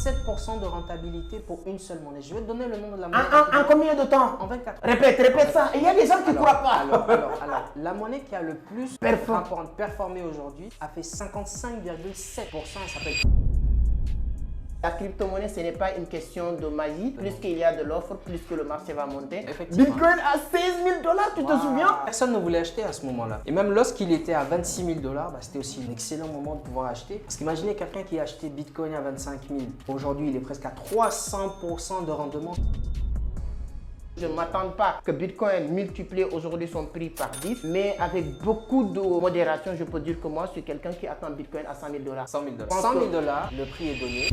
57% de rentabilité pour une seule monnaie. Je vais te donner le nom de la monnaie. En combien de temps? En 24 heures. Répète ça. Il y a des gens qui ne croient pas. Alors, la monnaie qui a le plus performé aujourd'hui a fait 55,7%. Elle s'appelle... La crypto-monnaie, ce n'est pas une question de magie. Plus qu'il y a de l'offre, plus que le marché va monter. Bitcoin à 16 000 $, tu te souviens? Personne ne voulait acheter à ce moment-là. Et même lorsqu'il était à 26 000 $, c'était aussi un excellent moment de pouvoir acheter. Parce qu'imaginez quelqu'un qui a acheté Bitcoin à 25 000. Aujourd'hui, il est presque à 300% de rendement. Je ne m'attends pas que Bitcoin multiplie aujourd'hui son prix par 10, mais avec beaucoup de modération, je peux dire que moi, je suis quelqu'un qui attend Bitcoin à 100 000 $. 100 000 $. 100 000 $, le prix est donné.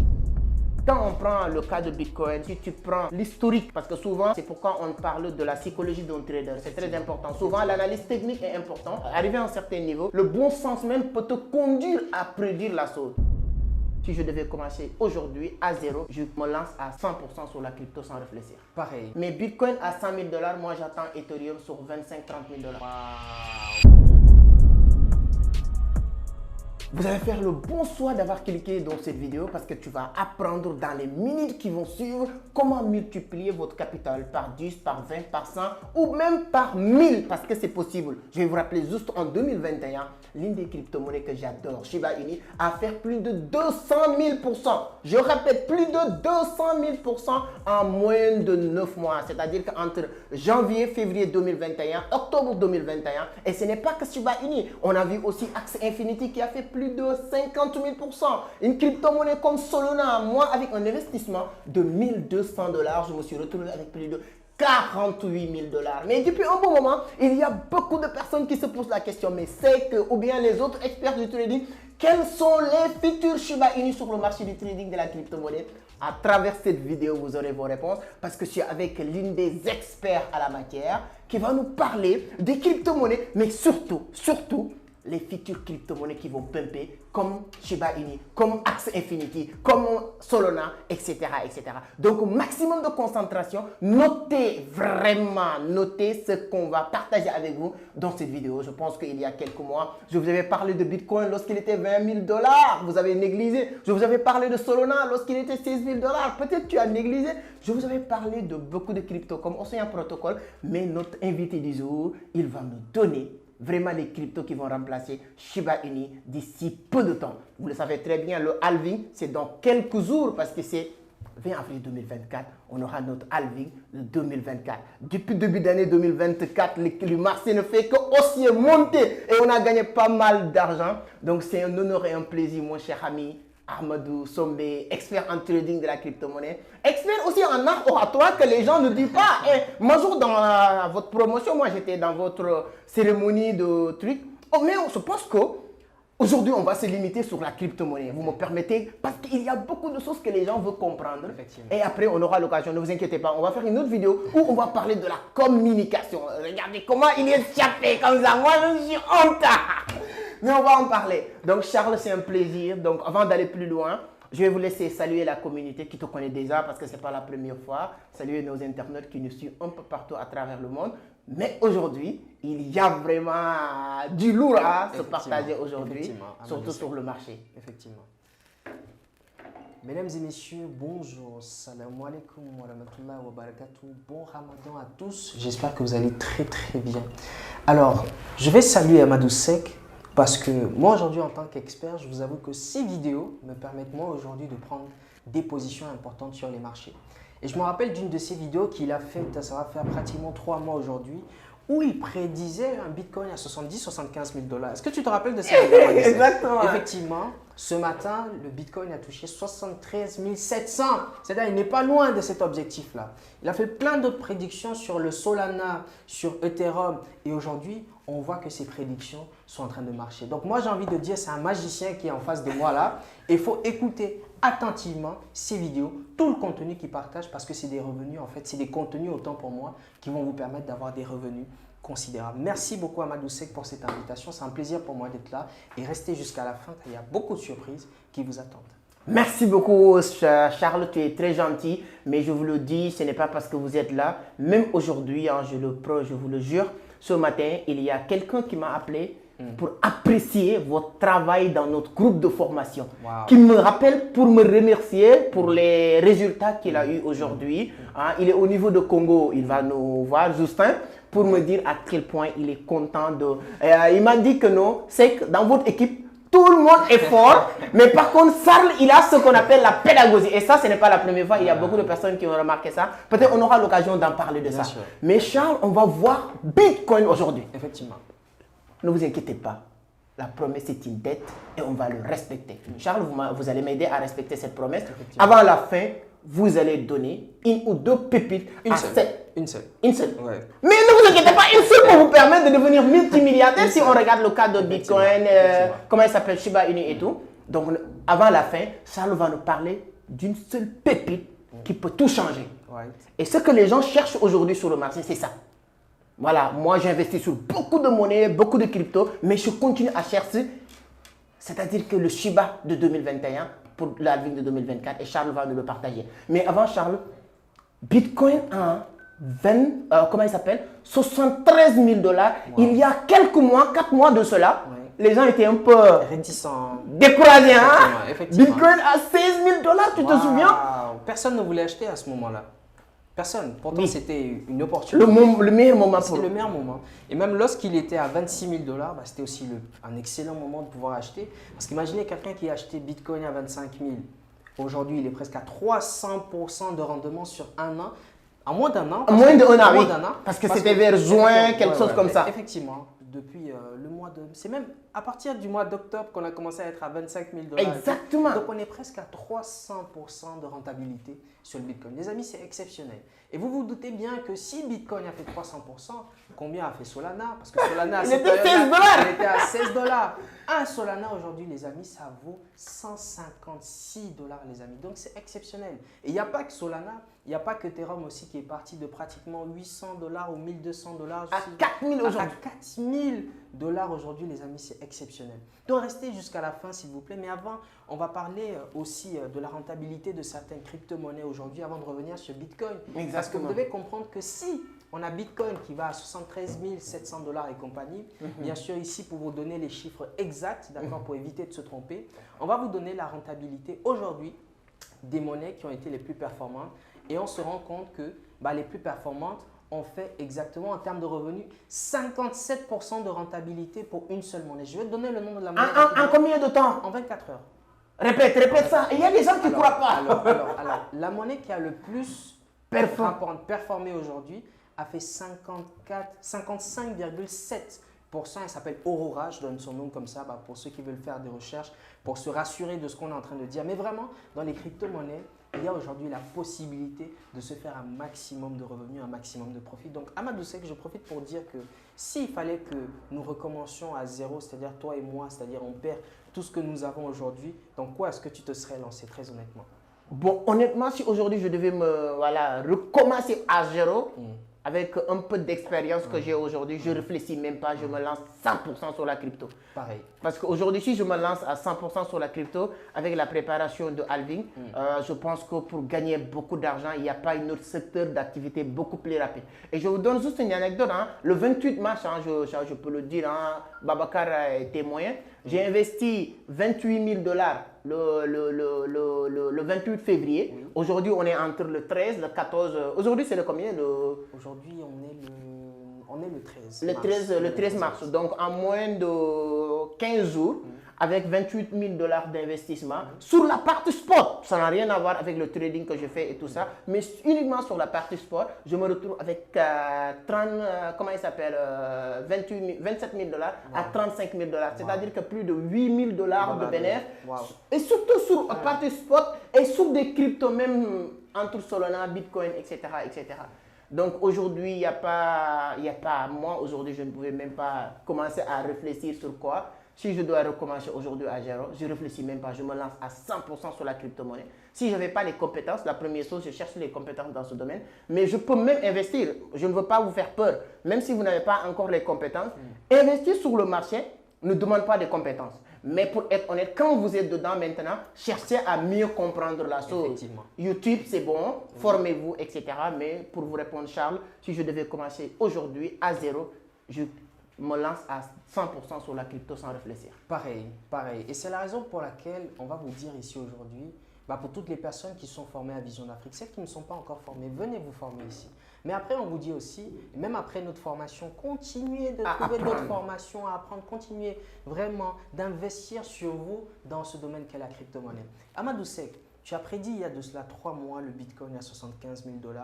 Quand on prend le cas de Bitcoin, si tu prends l'historique, parce que souvent, c'est pourquoi on parle de la psychologie d'un trader, c'est très important. Souvent, l'analyse technique est importante. Arrivé à un certain niveau, le bon sens même peut te conduire à prédire la chose. Si je devais commencer aujourd'hui à zéro, je me lance à 100% sur la crypto sans réfléchir. Pareil. Mais Bitcoin à 100 000 $, moi j'attends Ethereum sur 25-30 000 $. Wow. Vous allez faire le bon choix d'avoir cliqué dans cette vidéo parce que tu vas apprendre dans les minutes qui vont suivre comment multiplier votre capital par 10, par 20, par 100 ou même par 1000 parce que c'est possible. Je vais vous rappeler juste en 2021, l'une des crypto-monnaies que j'adore, Shiba Inu, a fait plus de 200 000%. Je répète, plus de 200 000% en moins de 9 mois. C'est-à-dire qu'entre janvier, février 2021, octobre 2021, et ce n'est pas que Shiba Inu. On a vu aussi Axie Infinity qui a fait plus de 50 000%. Une crypto-monnaie comme Solana, moi avec un investissement de 1 200 $, je me suis retrouvé avec plus de 48 000 $. Mais depuis un bon moment, il y a beaucoup de personnes qui se posent la question, mais c'est que, ou bien les autres experts du trading, quels sont les futurs Shiba Inu sur le marché du trading de la crypto-monnaie? À travers cette vidéo, vous aurez vos réponses parce que je suis avec l'une des experts à la matière qui va nous parler des crypto-monnaies, mais surtout, les futures crypto-monnaies qui vont pumper comme Shiba Inu, comme Axie Infinity, comme Solana, etc., etc. Donc, maximum de concentration. Notez ce qu'on va partager avec vous dans cette vidéo. Je pense qu'il y a quelques mois, je vous avais parlé de Bitcoin lorsqu'il était 20 000 $. Vous avez négligé. Je vous avais parlé de Solana lorsqu'il était 16 000 $. Peut-être tu as négligé. Je vous avais parlé de beaucoup de cryptos comme Océan Protocol. Mais notre invité du jour, il va nous donner vraiment les cryptos qui vont remplacer Shiba Inu d'ici peu de temps. Vous le savez très bien, le halving, c'est dans quelques jours parce que c'est 20 avril 2024. On aura notre halving de 2024. Depuis le début d'année 2024, le marché ne fait qu'aussi monter et on a gagné pas mal d'argent. Donc c'est un honneur et un plaisir, mon cher ami Ahmadou Sombe, expert en trading de la crypto-monnaie, expert aussi en art oratoire que les gens ne disent pas. Et Mazour, dans votre promotion, moi j'étais dans votre cérémonie de truc. Oh, mais on se pense qu'aujourd'hui on va se limiter sur la crypto-monnaie. Vous me permettez? Parce qu'il y a beaucoup de choses que les gens veulent comprendre. Et après on aura l'occasion, ne vous inquiétez pas, on va faire une autre vidéo où on va parler de la communication. Regardez comment il est échappé comme ça. Moi je suis honte. Mais on va en parler. Donc Charles, c'est un plaisir. Donc avant d'aller plus loin, je vais vous laisser saluer la communauté qui te connaît déjà parce que ce n'est pas la première fois. Saluer nos internautes qui nous suivent un peu partout à travers le monde. Mais aujourd'hui, il y a vraiment du lourd à se partager aujourd'hui, surtout sur le marché. Effectivement. Mesdames et messieurs, bonjour. Salam alaikum wa rahmatullahi wa barakatuh. Bon ramadan à tous. J'espère que vous allez très bien. Alors, je vais saluer Ahmadou Sek. Parce que moi aujourd'hui en tant qu'expert, je vous avoue que ces vidéos me permettent moi aujourd'hui de prendre des positions importantes sur les marchés. Et je me rappelle d'une de ces vidéos qu'il a fait, ça va faire pratiquement 3 mois aujourd'hui, où il prédisait un Bitcoin à 70-75 000 $. Est-ce que tu te rappelles de cette vidéo? Exactement. Effectivement, ce matin, le Bitcoin a touché 73 700. C'est-à-dire il n'est pas loin de cet objectif-là. Il a fait plein d'autres prédictions sur le Solana, sur Ethereum. Et aujourd'hui, on voit que ces prédictions sont en train de marcher. Donc moi, j'ai envie de dire, c'est un magicien qui est en face de moi là. Et il faut écouter attentivement ces vidéos, tout le contenu qu'il partage parce que c'est des revenus, en fait, c'est des contenus autant pour moi qui vont vous permettre d'avoir des revenus considérables. Merci beaucoup Ahmadou Sek pour cette invitation. C'est un plaisir pour moi d'être là et restez jusqu'à la fin car il y a beaucoup de surprises qui vous attendent. Merci beaucoup Charles, tu es très gentil, mais je vous le dis, ce n'est pas parce que vous êtes là. Même aujourd'hui, hein, je vous le jure, ce matin, il y a quelqu'un qui m'a appelé pour apprécier votre travail dans notre groupe de formation. Wow. Qui me rappelle pour me remercier pour les résultats qu'il a eu aujourd'hui. Hein, il est au niveau de Congo, il va nous voir, Justin, pour me dire à quel point il est content de... il m'a dit que non, c'est que dans votre équipe, tout le monde est fort, mais par contre, Charles, il a ce qu'on appelle la pédagogie. Et ça, ce n'est pas la première fois. Il y a beaucoup de personnes qui ont remarqué ça. Peut-être on aura l'occasion d'en parler de ça. Sûr. Mais Charles, on va voir Bitcoin aujourd'hui. Effectivement. Ne vous inquiétez pas. La promesse est une dette et on va le respecter. Charles, vous allez m'aider à respecter cette promesse. Avant la fin, vous allez donner une ou deux pépites Une à seule. cette... Une seule. Une seule. Ouais. Mais ne vous inquiétez pas, une seule pour vous permettre de devenir multimilliardaire si on regarde le cas de Bitcoin, comment il s'appelle, Shiba Inu et tout. Donc, avant la fin, Charles va nous parler d'une seule pépite qui peut tout changer. Ouais. Et ce que les gens cherchent aujourd'hui sur le marché, c'est ça. Voilà, moi j'investis sur beaucoup de monnaies, beaucoup de crypto, mais je continue à chercher, c'est-à-dire que le Shiba de 2021 pour la vie de 2024 et Charles va nous le partager. Mais avant Charles, Bitcoin a 73 000 $. Wow. Il y a quelques mois, 4 mois de cela, les gens étaient un peu réticents, découragés. Hein? Effectivement. Bitcoin à 16 000 $, tu te souviens? Personne ne voulait acheter à ce moment-là. Personne. Pourtant, c'était une opportunité. Le meilleur moment pour eux. C'est le meilleur moment. Et même lorsqu'il était à 26 000 $, c'était aussi un excellent moment de pouvoir acheter. Parce qu'imaginez quelqu'un qui a acheté Bitcoin à 25 000. Aujourd'hui, il est presque à 300% de rendement sur un an. En moins d'un an. Moins d'un an, oui. Parce que c'était vers juin, quelque chose comme ça. Effectivement. Depuis le mois de... C'est même à partir du mois d'octobre qu'on a commencé à être à 25 000 $. Exactement. Donc, on est presque à 300% de rentabilité sur le Bitcoin. Les amis, c'est exceptionnel. Et vous vous doutez bien que si Bitcoin a fait 300%, combien a fait Solana? Parce que Solana, il était 16 $. Il était à 16 $. Un Solana aujourd'hui, les amis, ça vaut 156 $, les amis. Donc, c'est exceptionnel. Et il n'y a pas que Solana, il n'y a pas que Ethereum aussi qui est parti de pratiquement 800 $ ou 1200 $. À 4000 aujourd'hui. À 4000 $ aujourd'hui, les amis, c'est exceptionnel. Donc, restez jusqu'à la fin, s'il vous plaît. Mais avant, on va parler aussi de la rentabilité de certaines crypto-monnaies aujourd'hui avant de revenir sur Bitcoin. Exactement. Parce que vous devez comprendre que si on a Bitcoin qui va à 73 700 $ et compagnie, bien sûr, ici, pour vous donner les chiffres exacts, d'accord, pour éviter de se tromper, on va vous donner la rentabilité aujourd'hui des monnaies qui ont été les plus performantes. Et on se rend compte que les plus performantes ont fait exactement en termes de revenus 57% de rentabilité pour une seule monnaie. Je vais te donner le nom de la monnaie. En combien de temps? En 24 heures. Répète ça. Il y a des gens qui ne croient pas. Alors, la monnaie qui a le plus performé aujourd'hui a fait 55,7%. Elle s'appelle Aurora, je donne son nom comme ça pour ceux qui veulent faire des recherches, pour se rassurer de ce qu'on est en train de dire. Mais vraiment, dans les crypto-monnaies, il y a aujourd'hui la possibilité de se faire un maximum de revenus, un maximum de profit. Donc, Amadou Seck, je profite pour dire que s'il fallait que nous recommencions à zéro, c'est-à-dire toi et moi, c'est-à-dire on perd tout ce que nous avons aujourd'hui, dans quoi est-ce que tu te serais lancé, très honnêtement? Bon, honnêtement, si aujourd'hui je devais recommencer à zéro, avec un peu d'expérience que j'ai aujourd'hui, je ne réfléchis même pas, je me lance 100% sur la crypto. Pareil. Parce qu'aujourd'hui, si je me lance à 100% sur la crypto, avec la préparation de halving, je pense que pour gagner beaucoup d'argent, il n'y a pas un autre secteur d'activité beaucoup plus rapide. Et je vous donne juste une anecdote. Hein. Le 28 mars, je peux le dire, hein, Babacar est témoin, j'ai investi 28 000 $ le 28 février. Oui. Aujourd'hui, on est entre le 13, le 14. Aujourd'hui, c'est le combien? Aujourd'hui, on est le 13 mars. Le 13 mars. Donc, en moins de 15 jours, avec 28 000 $ d'investissement sur la partie sport. Ça n'a rien à voir avec le trading que je fais et tout ça, mais uniquement sur la partie sport, je me retrouve avec 27 000 $ à 35 000 $. C'est-à-dire que plus de 8 000 $ de bénéfices. Et surtout sur la partie sport et sur des cryptos, même entre Solana, Bitcoin, etc. etc. Donc aujourd'hui, il n'y a pas, moi aujourd'hui, je ne pouvais même pas commencer à réfléchir sur quoi. Si je dois recommencer aujourd'hui à zéro, je ne réfléchis même pas, je me lance à 100% sur la crypto-monnaie. Si je n'avais pas les compétences, la première chose, je cherche les compétences dans ce domaine. Mais je peux même investir, je ne veux pas vous faire peur. Même si vous n'avez pas encore les compétences, investir sur le marché ne demande pas de compétences. Mais pour être honnête, quand vous êtes dedans maintenant, cherchez à mieux comprendre la chose. YouTube, c'est bon, formez-vous, etc. Mais pour vous répondre, Charles, si je devais commencer aujourd'hui à zéro, je me lance à 100% sur la crypto sans réfléchir. Pareil, pareil. Et c'est la raison pour laquelle on va vous dire ici aujourd'hui, pour toutes les personnes qui sont formées à Vision d'Afrique, celles qui ne sont pas encore formées, venez vous former ici. Mais après, on vous dit aussi, même après notre formation, continuez de trouver d'autres formations à apprendre, continuez vraiment d'investir sur vous dans ce domaine qu'est la crypto-monnaie. Amadou Seck, tu as prédit il y a de cela 3 mois le Bitcoin à 75 000 $.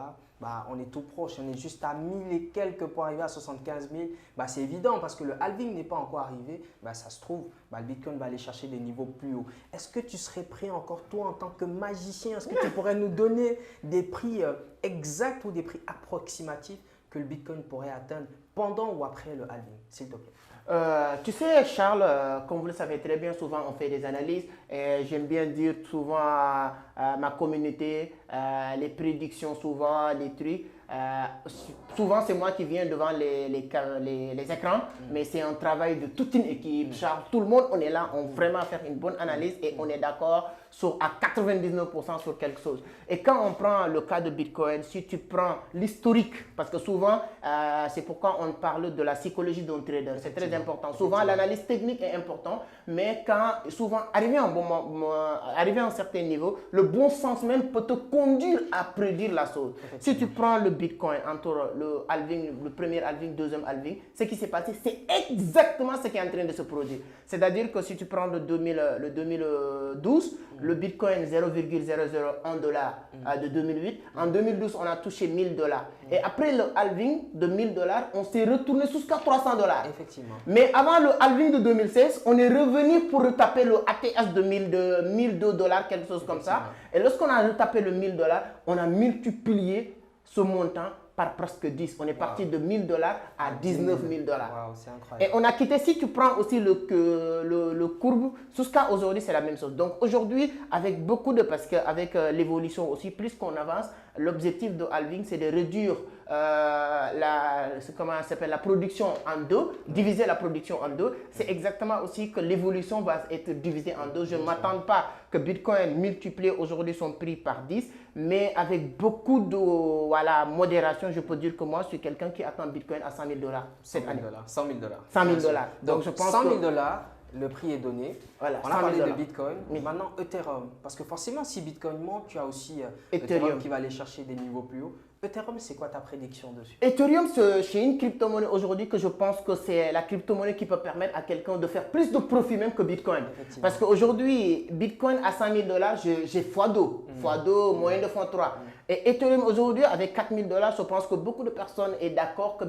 On est tout proche, on est juste à 1000 et quelques pour arriver à 75 000. C'est évident parce que le halving n'est pas encore arrivé. Ça se trouve, le Bitcoin va aller chercher des niveaux plus hauts. Est-ce que tu serais prêt encore, toi, en tant que magicien, est-ce que tu pourrais nous donner des prix exacts ou des prix approximatifs que le Bitcoin pourrait atteindre pendant ou après le halving, s'il te plaît? Tu sais, Charles, comme vous le savez très bien, souvent on fait des analyses et j'aime bien dire souvent à ma communauté les prédictions, souvent les trucs. Souvent, c'est moi qui viens devant les écrans, mais c'est un travail de toute une équipe. Charles, tout le monde, on est là, on vraiment faire une bonne analyse et on est d'accord à 99% sur quelque chose. Et quand on prend le cas de Bitcoin, si tu prends l'historique, parce que souvent, c'est pourquoi on parle de la psychologie d'un trader, c'est très important. Souvent, l'analyse technique est importante, mais souvent, arrivé à un certain niveau, le bon sens même peut te conduire à prédire la chose. Si tu prends le Bitcoin entre le halving, le premier halving, deuxième halving, ce qui s'est passé, c'est exactement ce qui est en train de se produire. C'est-à-dire que si tu prends le 2012, le Bitcoin 0,001 $ de 2008, en 2012, on a touché 1000 $. Et après le halving de 1000 $, on s'est retourné jusqu'à 300 $. Effectivement. Mais avant le halving de 2016, on est revenu pour retaper le ATH de 1002 $, quelque chose comme ça. Et lorsqu'on a retapé le 1000 $, on a multiplié ce montant par presque 10. On est parti de 1000 $ à 19 000 $. C'est incroyable. Et on a quitté, si tu prends aussi le courbe, jusqu'à aujourd'hui, c'est la même chose. Donc aujourd'hui, avec parce qu'avec l'évolution aussi, plus qu'on avance, l'objectif de halving, c'est de réduire la production en deux, diviser la production en deux. C'est exactement aussi que l'évolution va être divisée en deux. Je ne m'attends pas que Bitcoin multiplie aujourd'hui son prix par 10, mais avec beaucoup de modération, je peux dire que moi, je suis quelqu'un qui attend Bitcoin à 100 000 $ cette année. 100 000 $. 100 000 $. Donc, je pense 100 000 $, le prix est donné. Voilà, on a parlé de Bitcoin. Maintenant, Ethereum. Parce que forcément, si Bitcoin monte, tu as aussi Ethereum qui va aller chercher des niveaux plus hauts. Ethereum, c'est quoi ta prédiction dessus? Ethereum, c'est une crypto-monnaie aujourd'hui que je pense que c'est la crypto-monnaie qui peut permettre à quelqu'un de faire plus de profit même que Bitcoin. Parce qu'aujourd'hui, Bitcoin à 100 000 $, j'ai x2, x2, moyen de x3. Et Ethereum aujourd'hui, avec 4 000 $, je pense que beaucoup de personnes sont d'accord que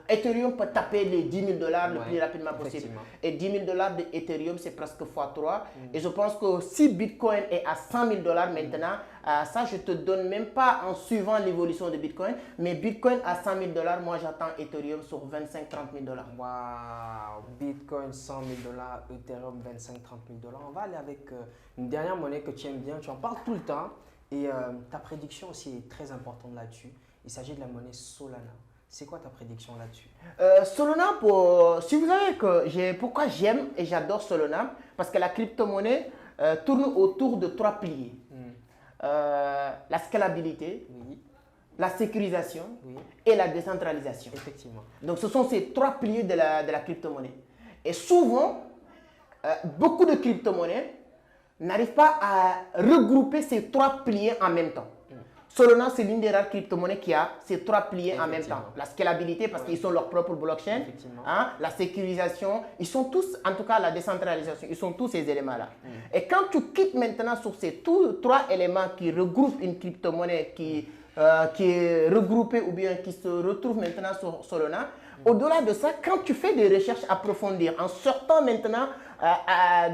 Ethereum peut taper les 10 000 $ le plus rapidement possible. Et 10 000 $ d'Ethereum, c'est presque x3. Et je pense que si Bitcoin est à 100 000 $ maintenant, ça, je ne te donne même pas en suivant l'évolution de Bitcoin, mais Bitcoin à 100 000 $, moi j'attends Ethereum sur 25-30 000 $. Waouh, Bitcoin 100 000 $, Ethereum 25-30 000 $. On va aller avec une dernière monnaie que tu aimes bien, tu en parles tout le temps et ta prédiction aussi est très importante là-dessus. Il s'agit de la monnaie Solana. C'est quoi ta prédiction là-dessus? Solana, si vous savez pourquoi j'aime et j'adore Solana, parce que la crypto-monnaie tourne autour de 3 piliers. La scalabilité, la sécurisation et la décentralisation. Effectivement. Donc, ce sont ces 3 piliers de la crypto-monnaie. Et souvent, beaucoup de crypto-monnaies n'arrivent pas à regrouper ces 3 piliers en même temps. Solana, c'est l'une des rares crypto-monnaies qui a ces 3 piliers en même temps. La scalabilité, parce qu'ils sont leur propre blockchain. La sécurisation, ils sont tous, en tout cas la décentralisation, ils sont tous ces éléments-là. Et quand tu quittes maintenant sur ces 3 éléments qui regroupent une crypto-monnaie qui est regroupée ou bien qui se retrouve maintenant sur Solana, au-delà de ça, quand tu fais des recherches approfondies, en sortant maintenant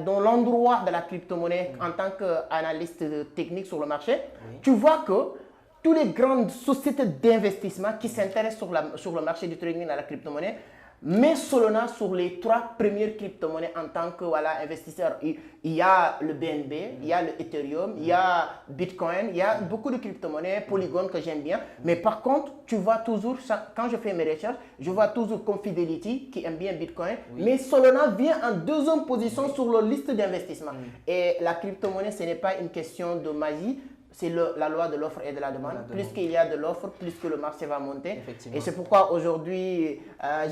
dans l'endroit de la crypto-monnaie en tant qu'analyste technique sur le marché, tu vois que toutes les grandes sociétés d'investissement qui s'intéressent sur le marché du trading à la crypto-monnaie mettent Solana sur les 3 premières crypto-monnaies en tant que investisseur. Il y a le BNB, il y a le Ethereum, il y a Bitcoin, il y a beaucoup de crypto-monnaies, Polygon que j'aime bien. Mais par contre, tu vois toujours, quand je fais mes recherches, je vois toujours comme Fidelity qui aime bien Bitcoin. Mais Solana vient en 2e position sur leur liste d'investissement. Et la crypto-monnaie, ce n'est pas une question de magie. c'est la loi de l'offre et de la demande. Plus qu'il y a de l'offre, plus que le marché va monter. Et c'est pourquoi aujourd'hui,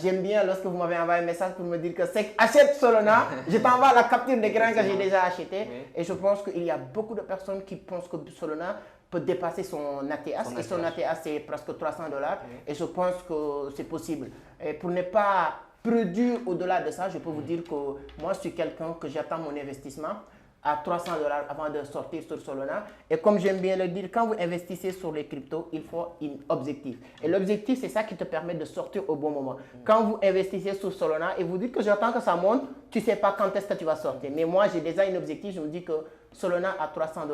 j'aime bien lorsque vous m'avez envoyé un message pour me dire que c'est achète Solana. Je t'envoie la capture d'écran que j'ai déjà acheté. Oui. Et je pense qu'il y a beaucoup de personnes qui pensent que Solana peut dépasser son ATH. Et son ATH, c'est presque $300. Oui. Et je pense que c'est possible. Et pour ne pas produire au-delà de ça, je peux vous dire que moi, je suis quelqu'un que j'attends mon investissement à $300 avant de sortir sur Solana. Et comme j'aime bien le dire, quand vous investissez sur les cryptos, il faut un objectif. Et l'objectif, c'est ça qui te permet de sortir au bon moment. Quand vous investissez sur Solana et vous dites que j'attends que ça monte, tu ne sais pas quand est-ce que tu vas sortir. Mais moi, j'ai déjà un objectif. Je me dis que Solana à $300,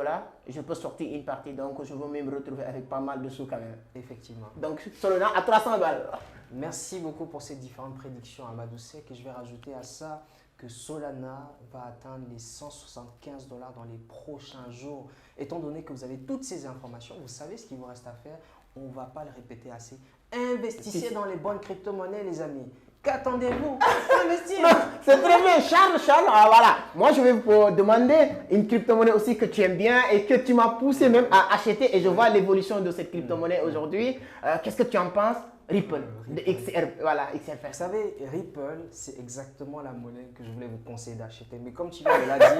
je peux sortir une partie. Donc, je veux même me retrouver avec pas mal de sous quand même. Effectivement. Donc, Solana à 300 balles. Merci beaucoup pour ces différentes prédictions, Amadou Seck. Et je vais rajouter à ça que Solana va atteindre les $175 dans les prochains jours. Étant donné que vous avez toutes ces informations, vous savez ce qu'il vous reste à faire. On ne va pas le répéter assez. Investissez dans les bonnes crypto-monnaies, les amis. Qu'attendez-vous? Investir. C'est très bien. Charles, voilà. Moi, je vais vous demander une crypto-monnaie aussi que tu aimes bien et que tu m'as poussé même à acheter. Et je vois l'évolution de cette crypto-monnaie aujourd'hui. Qu'est-ce que tu en penses? Ripple, de XR, voilà, XRP. Vous savez, Ripple, c'est exactement la monnaie que je voulais vous conseiller d'acheter. Mais comme tu viens de la dire,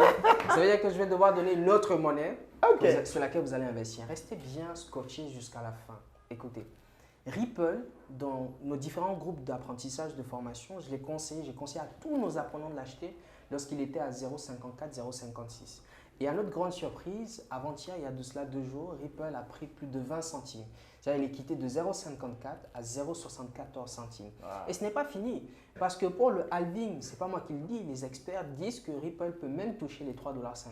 ça veut dire que je vais devoir donner une autre monnaie sur laquelle vous allez investir. Restez bien scotché jusqu'à la fin. Écoutez, Ripple, dans nos différents groupes d'apprentissage de formation, j'ai conseillé à tous nos apprenants de l'acheter lorsqu'il était à 0,54, 0,56. Et à notre grande surprise, avant-hier, il y a de cela 2 jours, Ripple a pris plus de 20 centimes. C'est-à-dire qu'il est quitté de 0,54 à 0,74 centimes. Wow. Et ce n'est pas fini, parce que pour le halving, ce n'est pas moi qui le dis, les experts disent que Ripple peut même toucher les $3,50.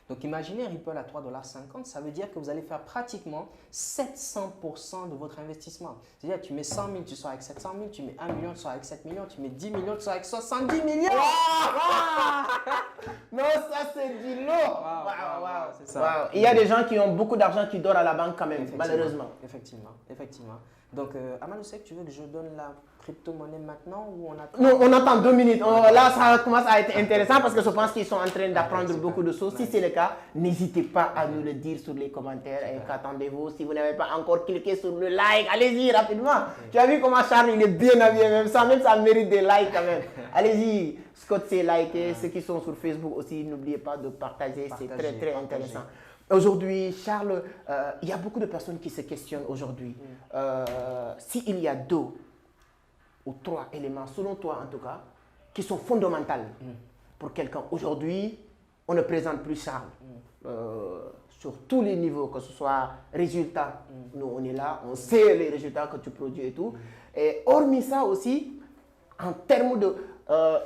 Donc imaginez Ripple à $3,50, ça veut dire que vous allez faire pratiquement 700% de votre investissement. C'est-à-dire tu mets 100 000, tu sors avec 700 000, tu mets 1 million, tu sors avec 7 millions, tu mets 10 millions, tu sors avec 70 millions. Non, ça c'est du lourd. C'est ça. Wow. Il y a des gens qui ont beaucoup d'argent qui dorment à la banque quand même, malheureusement. Effectivement. Donc, Amadou Seck, tu veux que je donne la crypto-monnaie maintenant ou on attend? Non, on attend 2 minutes. Là, ça commence à être intéressant parce que je pense qu'ils sont en train d'apprendre beaucoup de choses. Si c'est le cas, n'hésitez pas à nous le dire sur les commentaires. Et qu'attendez-vous? Si vous n'avez pas encore cliqué sur le like, allez-y rapidement. Tu as vu comment Charles, il est bien habillé, même ça mérite des likes quand même. Allez-y, Scott, c'est liké. Ceux qui sont sur Facebook aussi, n'oubliez pas de partager. C'est très intéressant. Aujourd'hui, Charles, il y a beaucoup de personnes qui se questionnent aujourd'hui. S'il y a 2 ou 3 éléments, selon toi en tout cas, qui sont fondamentaux pour quelqu'un. Aujourd'hui, on ne présente plus Charles sur tous les niveaux, que ce soit résultats. Nous, on est là, on sait les résultats que tu produis et tout. Et hormis ça aussi, en termes de...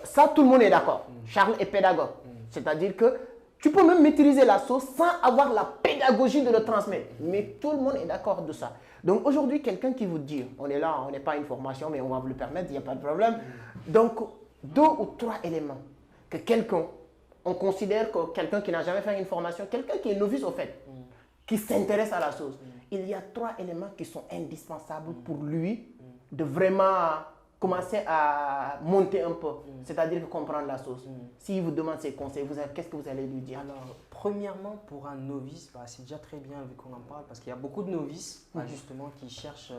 ça, tout le monde est d'accord. Charles est pédagogue. C'est-à-dire que tu peux même maîtriser la sauce sans avoir la pédagogie de le transmettre. Mais tout le monde est d'accord de ça. Donc aujourd'hui, quelqu'un qui vous dit, on est là, on n'est pas une formation, mais on va vous le permettre, il n'y a pas de problème. Donc, 2 ou 3 éléments que quelqu'un, on considère que quelqu'un qui n'a jamais fait une formation, quelqu'un qui est novice au fait, qui s'intéresse à la chose, il y a 3 éléments qui sont indispensables pour lui de vraiment commencer à monter un peu, c'est-à-dire comprendre la sauce. S'il vous demande ses conseils, qu'est-ce que vous allez lui dire? Alors, premièrement, pour un novice, c'est déjà très bien vu qu'on en parle, parce qu'il y a beaucoup de novices, justement, qui cherchent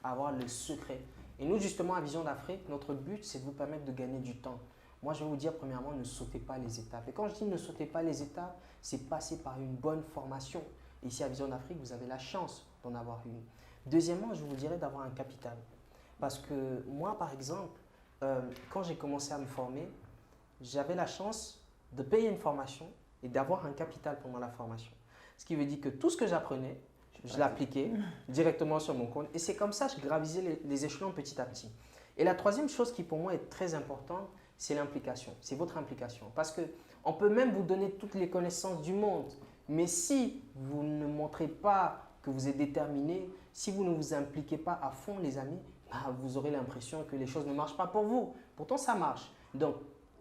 à avoir le secret. Et nous, justement, à Vision d'Afrique, notre but, c'est de vous permettre de gagner du temps. Moi, je vais vous dire, premièrement, ne sautez pas les étapes. Et quand je dis ne sautez pas les étapes, c'est passer par une bonne formation. Et ici, à Vision d'Afrique, vous avez la chance d'en avoir une. Deuxièmement, je vous dirais d'avoir un capital. Parce que moi, par exemple, quand j'ai commencé à me former, j'avais la chance de payer une formation et d'avoir un capital pendant la formation. Ce qui veut dire que tout ce que j'apprenais, je l'appliquais directement sur mon compte. Et c'est comme ça que je gravisais les échelons petit à petit. Et la troisième chose qui pour moi est très importante, c'est l'implication. C'est votre implication. Parce qu'on peut même vous donner toutes les connaissances du monde. Mais si vous ne montrez pas que vous êtes déterminé, si vous ne vous impliquez pas à fond, les amis, vous aurez l'impression que les choses ne marchent pas pour vous. Pourtant, ça marche. Donc,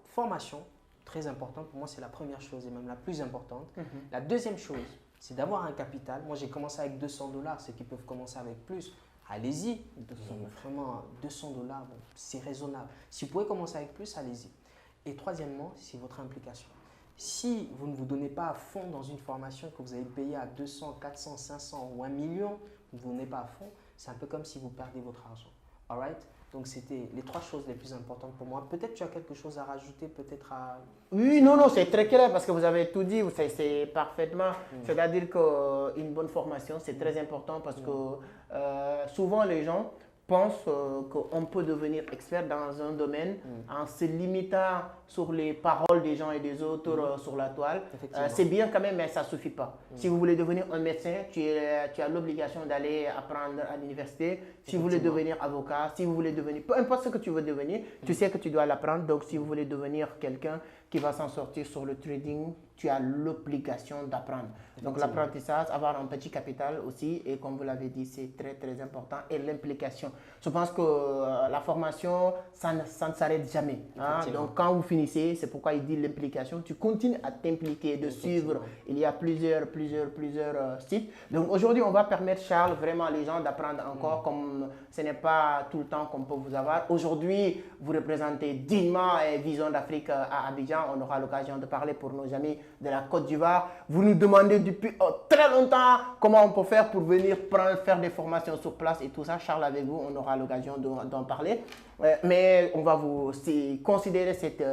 formation, très importante. Pour moi, c'est la première chose et même la plus importante. La deuxième chose, c'est d'avoir un capital. Moi, j'ai commencé avec $200. Ceux qui peuvent commencer avec plus, allez-y. Vraiment, $200, bon, c'est raisonnable. Si vous pouvez commencer avec plus, allez-y. Et troisièmement, c'est votre implication. Si vous ne vous donnez pas à fond dans une formation que vous avez payée à 200, 400, 500 ou 1 million, vous ne vous donnez pas à fond, c'est un peu comme si vous perdez votre argent. Alright? Donc, c'était les 3 choses les plus importantes pour moi. Peut-être tu as quelque chose à rajouter, peut-être à… Oui, non, c'est très clair parce que vous avez tout dit, c'est parfaitement. C'est-à-dire qu'une bonne formation, c'est très important parce que souvent les gens pensent qu'on peut devenir expert dans un domaine en se limitant sur les paroles des gens et des autres sur la toile. C'est bien quand même, mais ça ne suffit pas. Si vous voulez devenir un médecin, tu as l'obligation d'aller apprendre à l'université. Si vous voulez devenir avocat, si vous voulez devenir, peu importe ce que tu veux devenir, tu sais que tu dois l'apprendre. Donc, si vous voulez devenir quelqu'un qui va s'en sortir sur le trading, tu as l'obligation d'apprendre. Donc l'apprentissage, avoir un petit capital aussi, et comme vous l'avez dit, c'est très très important. Et l'implication. Je pense que la formation, ça ne s'arrête jamais. Hein? Donc quand vous finissez, c'est pourquoi il dit l'implication, tu continues à t'impliquer, de suivre. Il y a plusieurs sites. Donc aujourd'hui, on va permettre, Charles, vraiment les gens d'apprendre encore, comme ce n'est pas tout le temps qu'on peut vous avoir. Aujourd'hui, vous représentez dignement Vision d'Afrique à Abidjan. On aura l'occasion de parler pour nos amis de la Côte d'Ivoire. Vous nous demandez depuis très longtemps comment on peut faire pour venir faire des formations sur place et tout ça. Charles, avec vous, on aura l'occasion d'en parler. Mais on va vous considérer cette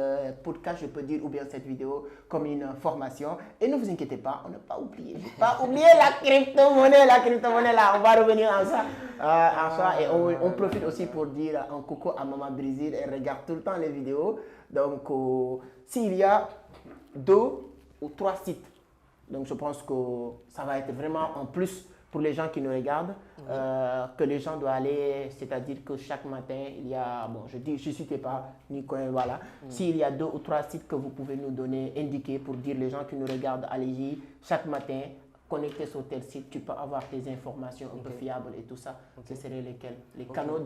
podcast, je peux dire, ou bien cette vidéo comme une formation. Et ne vous inquiétez pas, on n'a pas oublié. Pas oublié la crypto-monnaie là. On va revenir à ça. Et on profite aussi pour dire un coucou à Maman Brésil. Elle regarde tout le temps les vidéos. Donc, s'il y a 2 ou 3 sites, donc je pense que ça va être vraiment en plus pour les gens qui nous regardent, que les gens doivent aller, c'est-à-dire que chaque matin, il y a, bon, je ne citais pas, ni quoi, voilà. S'il y a 2 ou 3 sites que vous pouvez nous donner, indiquer pour dire les gens qui nous regardent, allez-y, chaque matin, connecté sur tel site, tu peux avoir tes informations un peu fiables et tout ça. Ce seraient lesquels? Les canaux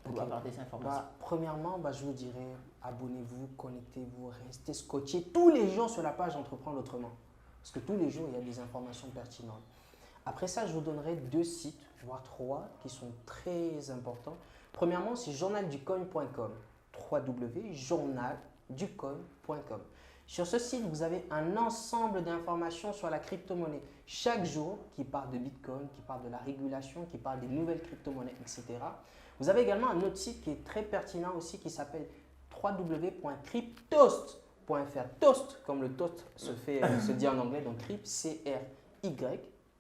pour avoir des informations. Premièrement, je vous dirais, abonnez-vous, connectez-vous, restez scotchés tous les jours sur la page Entreprendre autrement. Parce que tous les jours, il y a des informations pertinentes. Après ça, je vous donnerai 2 sites, voire 3, qui sont très importants. Premièrement, c'est journalducoin.com, www.journalducoin.com. Sur ce site, vous avez un ensemble d'informations sur la crypto-monnaie. Chaque jour, qui parle de Bitcoin, qui parle de la régulation, qui parle des nouvelles crypto-monnaies, etc. Vous avez également un autre site qui est très pertinent aussi, qui s'appelle www.cryptost.fr. Toast, comme le toast se dit en anglais, donc crypt,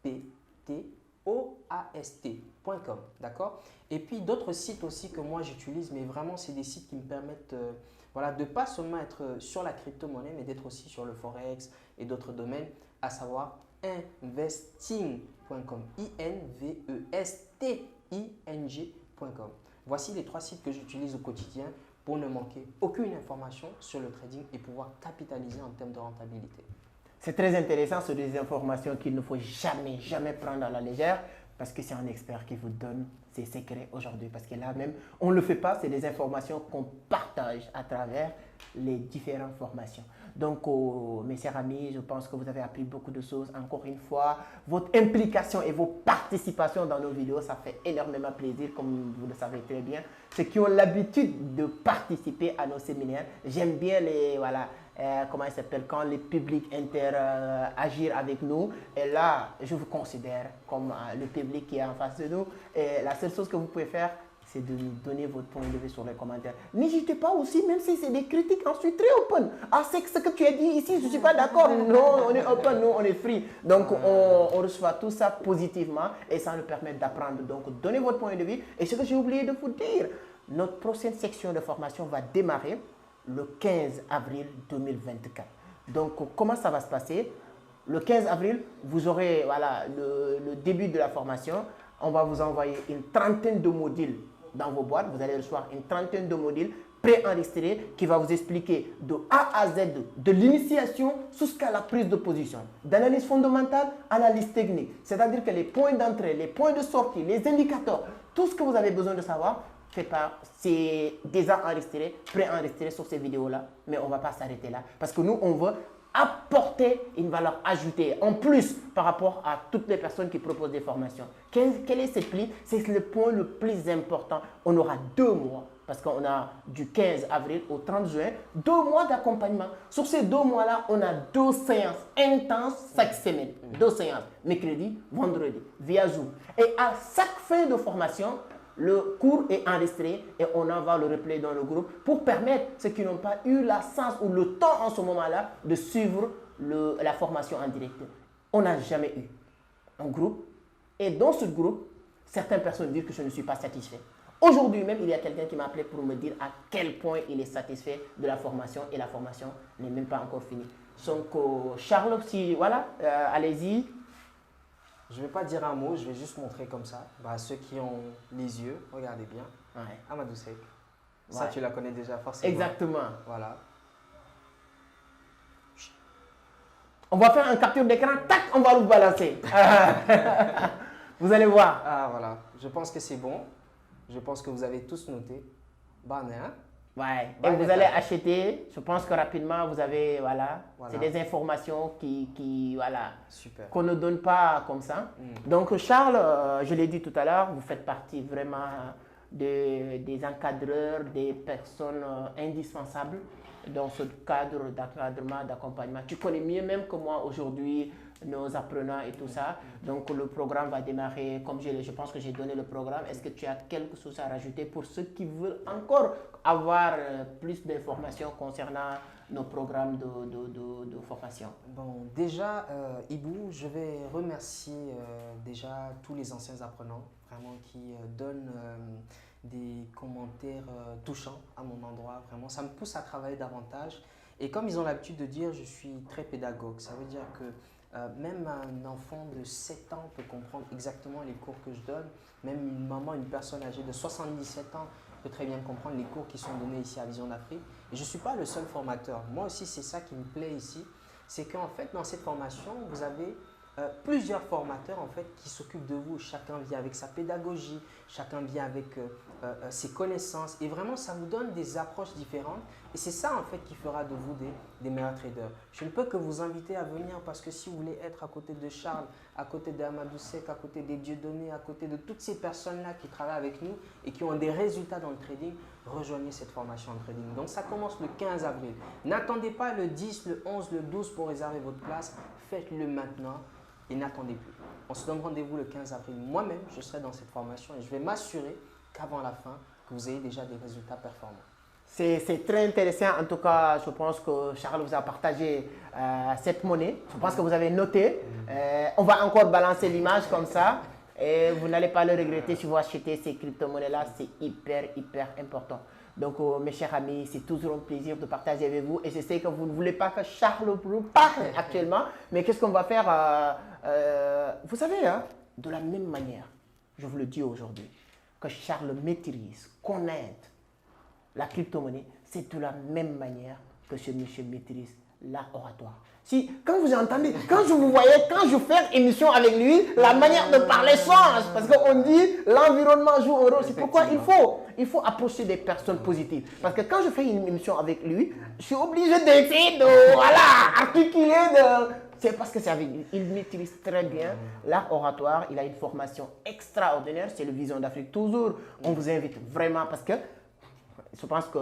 CRYPTOAST.com, d'accord? Et puis d'autres sites aussi que moi j'utilise, mais vraiment c'est des sites qui me permettent de ne pas seulement être sur la crypto-monnaie, mais d'être aussi sur le forex et d'autres domaines, à savoir investing.com, investing.com. Voici les 3 sites que j'utilise au quotidien pour ne manquer aucune information sur le trading et pouvoir capitaliser en termes de rentabilité. C'est très intéressant, ce sont des informations qu'il ne faut jamais prendre à la légère parce que c'est un expert qui vous donne ses secrets aujourd'hui. Parce que là même, on ne le fait pas, c'est des informations qu'on partage à travers les différentes formations. Donc, mes chers amis, je pense que vous avez appris beaucoup de choses. Encore une fois, votre implication et vos participations dans nos vidéos, ça fait énormément plaisir, comme vous le savez très bien. Ceux qui ont l'habitude de participer à nos séminaires, j'aime bien les, comment il s'appelle, quand les publics interagir avec nous. Et là, je vous considère comme le public qui est en face de nous. Et la seule chose que vous pouvez faire, c'est de nous donner votre point de vue sur les commentaires. N'hésitez pas aussi, même si c'est des critiques, je suis très open. C'est ce que tu as dit ici, je ne suis pas d'accord. Non, on est open, non, on est free. Donc, on reçoit tout ça positivement et ça nous permet d'apprendre. Donc, donnez votre point de vue. Et ce que j'ai oublié de vous dire, notre prochaine section de formation va démarrer le 15 avril 2024. Donc, comment ça va se passer? Le 15 avril, vous aurez le début de la formation. On va vous envoyer une trentaine de modules dans vos boîtes. Vous allez recevoir une trentaine de modules préenregistrés qui va vous expliquer de A à Z, de l'initiation jusqu'à la prise de position, d'analyse fondamentale, analyse technique. C'est-à-dire que les points d'entrée, les points de sortie, les indicateurs, tout ce que vous avez besoin de savoir, c'est déjà enregistré, préenregistré sur ces vidéos-là. Mais on ne va pas s'arrêter là parce que nous, on veut apporter une valeur ajoutée en plus par rapport à toutes les personnes qui proposent des formations. Quel est ce pli? C'est le point le plus important. On aura 2 mois parce qu'on a du 15 avril au 30 juin, 2 mois d'accompagnement. Sur ces 2 mois-là, on a 2 séances intenses chaque semaine. 2 séances, mercredi, vendredi, via Zoom. Et à chaque fin de formation, le cours est enregistré et on envoie le replay dans le groupe pour permettre ceux qui n'ont pas eu la chance ou le temps en ce moment-là de suivre la formation en direct. On n'a jamais eu un groupe et dans ce groupe, certaines personnes disent que je ne suis pas satisfait. Aujourd'hui même, il y a quelqu'un qui m'a appelé pour me dire à quel point il est satisfait de la formation et la formation n'est même pas encore finie. Donc, Charles, si, voilà, allez-y. Je ne vais pas dire un mot, je vais juste montrer comme ça. Bah, ceux qui ont les yeux, regardez bien. Ouais. Amadou Seck. Ça, Ouais. tu la connais déjà forcément. Exactement. Voilà. On va faire un capture d'écran, tac, on va vous balancer. Vous allez voir. Ah, voilà. Je pense que c'est bon. Je pense que vous avez tous noté. Banner. Ouais. Et Bonne vous étape. allez acheter, je pense que rapidement, vous avez, voilà. Voilà. C'est des informations voilà, Super. qu'on ne donne pas comme ça. Donc, Charles, je l'ai dit tout à l'heure, vous faites partie vraiment des encadreurs, des personnes indispensables dans ce cadre d'encadrement, d'accompagnement. Tu connais mieux même que moi aujourd'hui nos apprenants et tout ça. Donc, le programme va démarrer, comme je pense que j'ai donné le programme. Est-ce que tu as quelque chose à rajouter pour ceux qui veulent encore avoir plus d'informations concernant nos programmes de formation? Bon, déjà, Ibou, je vais remercier déjà tous les anciens apprenants, vraiment qui donnent des commentaires touchants à mon endroit. Vraiment, ça me pousse à travailler davantage. Et comme ils ont l'habitude de dire, je suis très pédagogue. Ça veut dire que même un enfant de 7 ans peut comprendre exactement les cours que je donne. Même une maman, une personne âgée de 77 ans peut très bien comprendre les cours qui sont donnés ici à Vision d'Afrique. Et je ne suis pas le seul formateur. Moi aussi, c'est ça qui me plaît ici. C'est qu'en fait, dans cette formation, vous avez plusieurs formateurs en fait, qui s'occupent de vous. Chacun vient avec sa pédagogie, chacun vient avec ses connaissances. Et vraiment, ça vous donne des approches différentes. Et c'est ça en fait qui fera de vous des meilleurs traders. Je ne peux que vous inviter à venir parce que si vous voulez être à côté de Charles, à côté d'Amadou Seck, à côté des Dieudonné, à côté de toutes ces personnes-là qui travaillent avec nous et qui ont des résultats dans le trading, rejoignez cette formation en trading. Donc ça commence le 15 avril. N'attendez pas le 10, le 11, le 12 pour réserver votre place. Faites-le maintenant et n'attendez plus. On se donne rendez-vous le 15 avril. Moi-même, je serai dans cette formation et je vais m'assurer qu'avant la fin, que vous ayez déjà des résultats performants. C'est très intéressant. En tout cas, je pense que Charles vous a partagé cette monnaie. Je pense que vous avez noté. On va encore balancer l'image comme ça. Et vous n'allez pas le regretter si vous achetez ces crypto-monnaies-là. C'est hyper important. Donc, mes chers amis, c'est toujours un plaisir de partager avec vous. Et je sais que vous ne voulez pas que Charles vous parle actuellement. Mais qu'est-ce qu'on va faire vous savez, hein, de la même manière, je vous le dis aujourd'hui, que Charles maîtrise, connaît la crypto-monnaie, c'est de la même manière que ce monsieur maîtrise l'art oratoire. Si, quand vous entendez, quand je vous voyais, quand je fais émission avec lui, la manière de parler change. Parce qu'on dit l'environnement joue un rôle. C'est pourquoi il faut approcher des personnes positives. Parce que quand je fais une émission avec lui, je suis obligé d'essayer de articuler. C'est parce que c'est avec lui. Il maîtrise très bien l'art oratoire. Il a une formation extraordinaire. C'est le Vision d'Afrique. Toujours, on vous invite vraiment parce que je pense que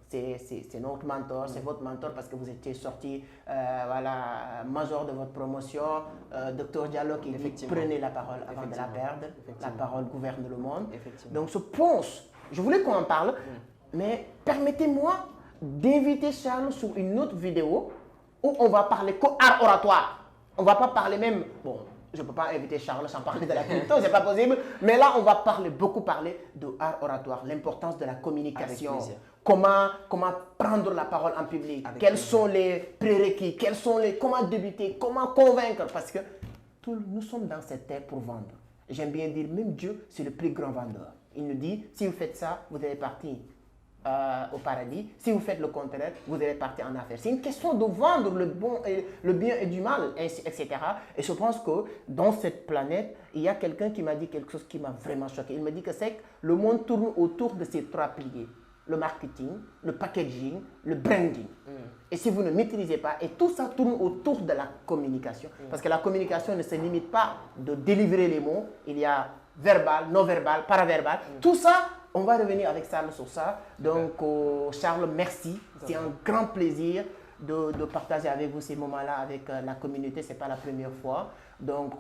c'est notre mentor, c'est votre mentor parce que vous étiez sorti voilà, major de votre promotion. Docteur Diallo qui dit prenez la parole avant de la perdre. La parole gouverne le monde. Donc je pense, je voulais qu'on en parle, mais permettez-moi d'inviter Charles sur une autre vidéo où on va parler qu'art oratoire. On ne va pas parler même, bon, je ne peux pas inviter Charles sans parler de la crypto, c'est pas possible. Mais là, on va beaucoup parler de art oratoire, l'importance de la communication. Comment prendre la parole en public, quels sont les prérequis, comment débuter, comment convaincre. Parce que nous sommes dans cette terre pour vendre. J'aime bien dire, même Dieu, c'est le plus grand vendeur. Il nous dit, si vous faites ça, vous allez partir au paradis. Si vous faites le contraire, vous allez partir en affaires. C'est une question de vendre le bien et du mal, etc. Et je pense que dans cette planète, il y a quelqu'un qui m'a dit quelque chose qui m'a vraiment choqué. Il m'a dit que c'est que le monde tourne autour de ces 3 piliers. le marketing, le packaging, le branding. Et si vous ne maîtrisez pas, et tout ça tourne autour de la communication. Parce que la communication ne se limite pas de délivrer les mots. Il y a verbal, non-verbal, paraverbal. Tout ça, on va revenir avec Charles sur ça. Donc, Charles, merci. C'est un grand plaisir de partager avec vous ces moments-là avec la communauté. Ce n'est pas la première fois. Donc,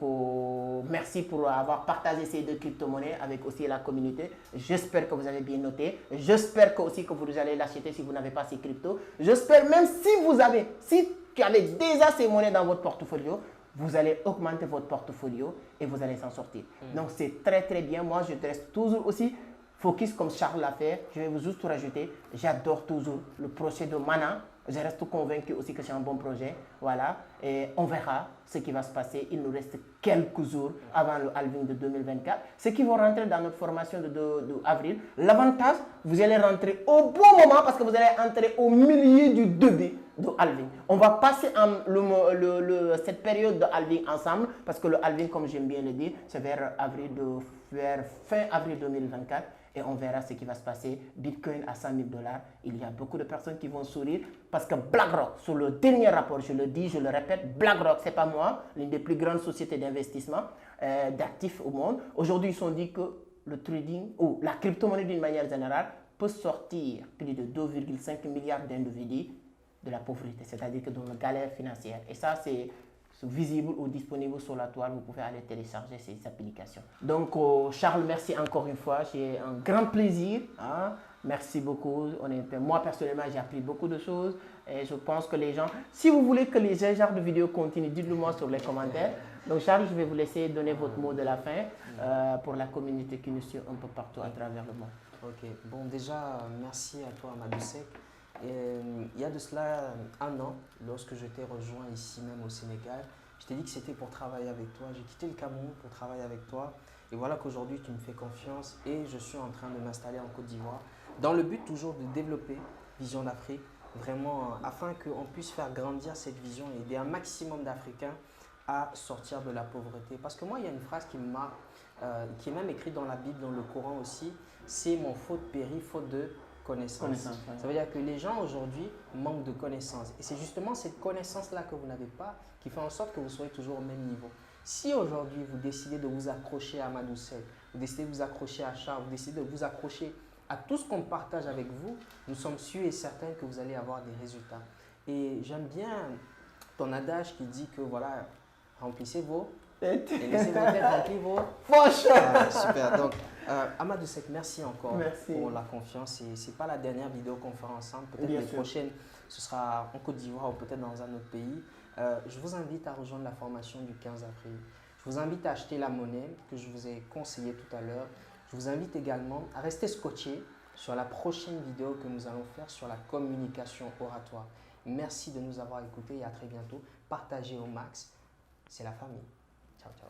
merci pour avoir partagé ces deux crypto-monnaies avec aussi la communauté. J'espère que vous avez bien noté. J'espère aussi que vous allez l'acheter si vous n'avez pas ces cryptos. J'espère même si tu avez déjà ces monnaies dans votre portfolio, vous allez augmenter votre portfolio et vous allez s'en sortir. Donc, c'est très, très bien. Moi, je reste toujours aussi focus comme Charles l'a fait. Je vais vous juste rajouter, j'adore toujours le projet de Mana. Je reste convaincu aussi que c'est un bon projet. Voilà. Et on verra ce qui va se passer. Il nous reste quelques jours avant le halving de 2024. Ceux qui vont rentrer dans notre formation de avril, l'avantage, vous allez rentrer au bon moment parce que vous allez entrer au milieu du début de halving. On va passer cette période de halving ensemble parce que le halving, comme j'aime bien le dire, c'est vers fin avril 2024. Et on verra ce qui va se passer. Bitcoin à 100 000 $. Il y a beaucoup de personnes qui vont sourire parce que BlackRock, sur le dernier rapport, je le dis, je le répète, BlackRock, ce n'est pas moi, l'une des plus grandes sociétés d'investissement d'actifs au monde. Aujourd'hui, ils ont dit que le trading ou la crypto-monnaie d'une manière générale peut sortir plus de 2,5 milliards d'individus de la pauvreté, c'est-à-dire que dans la galère financière. Et ça, c'est visible ou disponible sur la toile. Vous pouvez aller télécharger ces applications. Donc, Charles, merci encore une fois. J'ai un grand plaisir. Hein? Merci beaucoup. Moi, personnellement, j'ai appris beaucoup de choses. Et je pense que les gens, si vous voulez que les genres de vidéos continuent, dites-le moi sur les commentaires. Donc, Charles, je vais vous laisser donner votre mot de la fin pour la communauté qui nous suit un peu partout à travers le monde. Ok. Bon, déjà, merci à toi, Amadou Seck. Il y a de cela un an, lorsque je t'ai rejoint ici même au Sénégal, je t'ai dit que c'était pour travailler avec toi. J'ai quitté le Cameroun pour travailler avec toi. Et voilà qu'aujourd'hui, tu me fais confiance et je suis en train de m'installer en Côte d'Ivoire dans le but toujours de développer Vision d'Afrique, vraiment afin qu'on puisse faire grandir cette vision et aider un maximum d'Africains à sortir de la pauvreté. Parce que moi, il y a une phrase qui me marque, qui est même écrite dans la Bible, dans le Coran aussi, c'est « mon faute périt, faute de connaissance ». Ça veut dire que les gens aujourd'hui manquent de connaissances. Et c'est justement cette connaissance-là que vous n'avez pas qui fait en sorte que vous soyez toujours au même niveau. Si aujourd'hui vous décidez de vous accrocher à Amadou Seck, vous décidez de vous accrocher à Charles, vous décidez de vous accrocher à tout ce qu'on partage avec vous, nous sommes sûrs et certains que vous allez avoir des résultats. Et j'aime bien ton adage qui dit que voilà, remplissez vos et laissez vos têtes remplir vos poches. Super. Donc, Amadou Seck, merci encore pour la confiance. Et ce n'est pas la dernière vidéoconférence ensemble. Peut-être les prochaines, ce sera en Côte d'Ivoire ou peut-être dans un autre pays. Je vous invite à rejoindre la formation du 15 avril. Je vous invite à acheter la monnaie que je vous ai conseillée tout à l'heure. Je vous invite également à rester scotché sur la prochaine vidéo que nous allons faire sur la communication oratoire. Merci de nous avoir écoutés et à très bientôt. Partagez au max. C'est la famille. Ciao, ciao.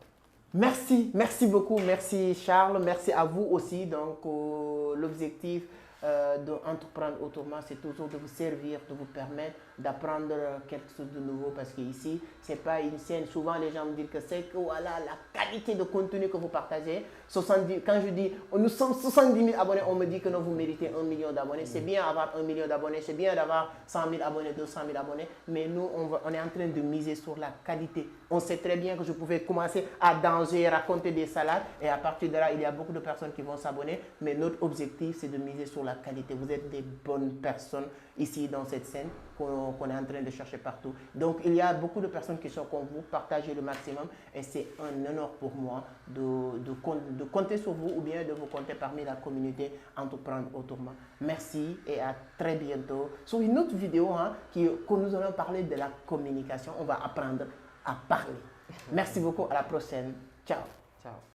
Merci beaucoup. Merci Charles. Merci à vous aussi. Donc, l'objectif d'entreprendre autrement, c'est toujours de vous servir, de vous permettre d'apprendre quelque chose de nouveau parce qu'ici, ce n'est pas une scène. Souvent, les gens me disent que c'est que voilà, la qualité de contenu que vous partagez. Quand je dis, nous sommes 70 000 abonnés, on me dit que non, vous méritez 1 million d'abonnés. C'est bien d'avoir 1 million d'abonnés, c'est bien d'avoir 100 000 abonnés, 200 000 abonnés, mais nous, on est en train de miser sur la qualité. On sait très bien que je pouvais commencer à danger, raconter des salades et à partir de là, il y a beaucoup de personnes qui vont s'abonner, mais notre objectif, c'est de miser sur la qualité. Vous êtes des bonnes personnes ici dans cette scène qu'on est en train de chercher partout. Donc, il y a beaucoup de personnes qui sont comme vous, partagez le maximum et c'est un honneur pour moi de compter sur vous ou bien de vous compter parmi la communauté Entreprendre Autrement. Merci et à très bientôt sur une autre vidéo que nous allons parler de la communication. On va apprendre à parler. Merci beaucoup, à la prochaine. Ciao. Ciao.